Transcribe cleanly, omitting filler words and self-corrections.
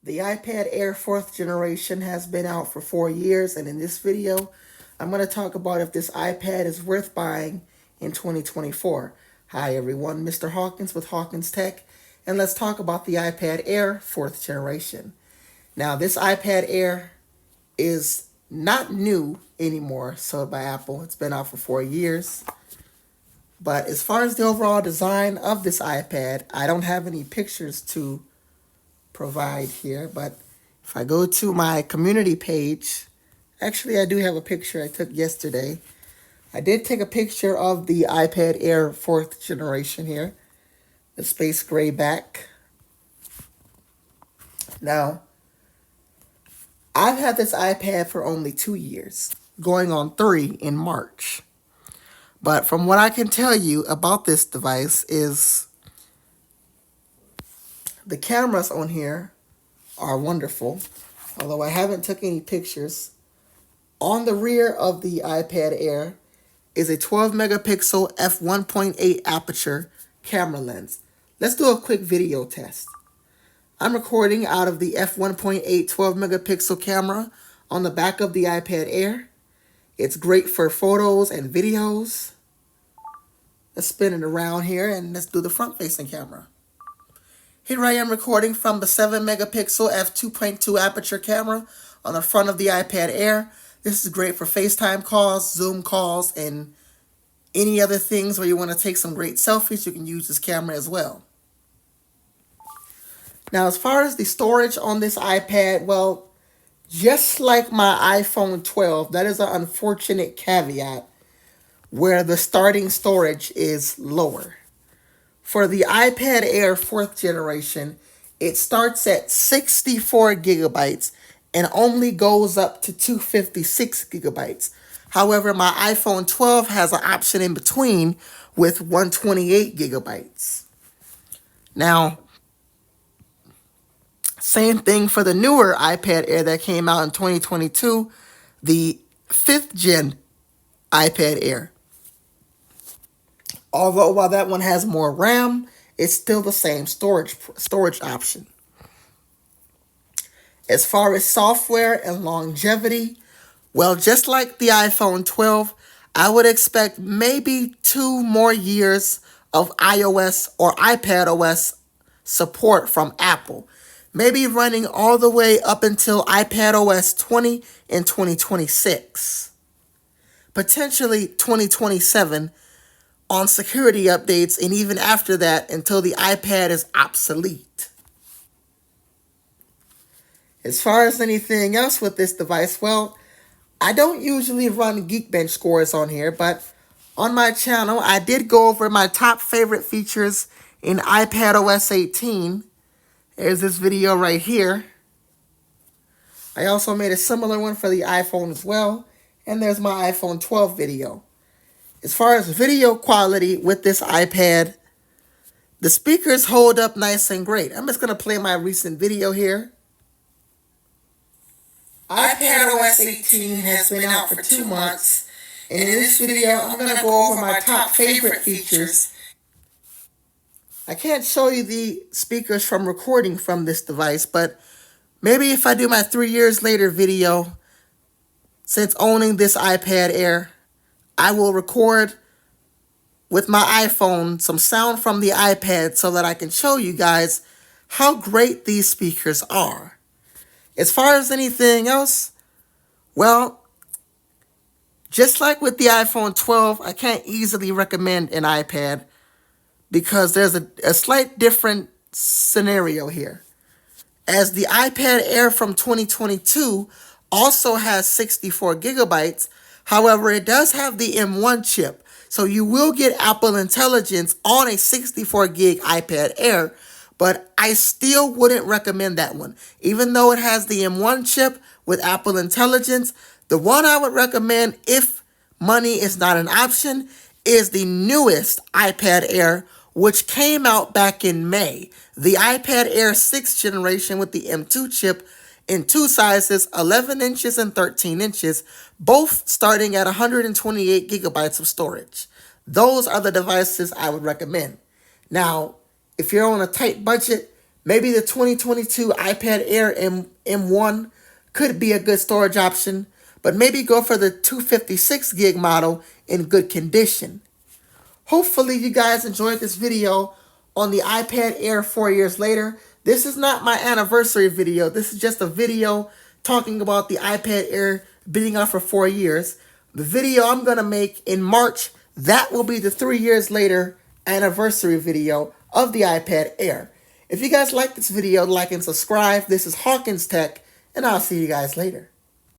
The iPad Air 4th generation has been out for 4 years, and in this video, I'm going to talk about if this iPad is worth buying in 2024. Hi everyone, Mr. Hawkins with Hawkins Tech, and let's talk about the iPad Air 4th generation. Now, this iPad Air is not new anymore, sold by Apple. It's been out for 4 years. But as far as the overall design of this iPad, I don't have any pictures to provide here, but if I go to my community page, actually I do have a picture I took yesterday. I did take a picture of the iPad Air 4th generation here, the space gray back. Now, I've had this iPad for only 2 years, going on 3 in March. But from what I can tell you about this device is the cameras on here are wonderful, although I haven't took any pictures. On the rear of the iPad Air is a 12 megapixel f1.8 aperture camera lens. Let's do a quick video test. I'm recording out of the f1.8 12 megapixel camera on the back of the iPad Air. It's great for photos and videos. Let's spin it around here and let's do the front facing camera. Here I am recording from the 7 megapixel f2.2 aperture camera on the front of the iPad Air. This is great for FaceTime calls, Zoom calls, and any other things where you want to take some great selfies. You can use this camera as well. Now, as far as the storage on this iPad, well, just like my iPhone 12, that is an unfortunate caveat where the starting storage is lower. For the iPad Air 4th generation, it starts at 64 gigabytes and only goes up to 256 gigabytes. However, my iPhone 12 has an option in between with 128 gigabytes. Now, same thing for the newer iPad Air that came out in 2022, the 5th gen iPad Air. Although while that one has more RAM, it's still the same storage option. As far as software and longevity, well, just like the iPhone 12, I would expect maybe 2 more years of iOS or iPadOS support from Apple. Maybe running all the way up until iPadOS 20 in 2026. Potentially 2027 on security updates, and even after that until the iPad is obsolete. As far as anything else with this device, well, I don't usually run Geekbench scores on here, but on my channel, I did go over my top favorite features in iPadOS 18. There's this video right here. I also made a similar one for the iPhone as well, and there's my iPhone 12 video. As far as video quality with this iPad, the speakers hold up nice and great. I'm just going to play my recent video here. iPadOS 18 has been out for 2 months, and in this video, I'm going to go over my top favorite features. I can't show you the speakers from recording from this device, but maybe if I do my 3 years later video, since owning this iPad Air, I will record with my iPhone some sound from the iPad so that I can show you guys how great these speakers are. As far as anything else, well, just like with the iPhone 12, I can't easily recommend an iPad because there's a slight different scenario here. As the iPad Air from 2022 also has 64 gigabytes, however, it does have the M1 chip, so you will get Apple Intelligence on a 64 gig iPad Air, but I still wouldn't recommend that one. Even though it has the M1 chip with Apple Intelligence, the one I would recommend if money is not an option is the newest iPad Air, which came out back in May. The iPad Air 6th generation with the M2 chip in 2 sizes, 11 inches and 13 inches, both starting at 128 gigabytes of storage. Those are the devices I would recommend. Now, if you're on a tight budget, Maybe the 2022 iPad Air M1 could be a good storage option, but maybe go for the 256 gig model in good condition. Hopefully you guys enjoyed this video on the iPad Air 4 years later. This is not my anniversary video. This is just a video talking about the iPad Air being out for 4 years. The video I'm going to make in March, that will be the 3 years later anniversary video of the iPad Air. If you guys like this video, like and subscribe. This is Hawkins Tech, and I'll see you guys later.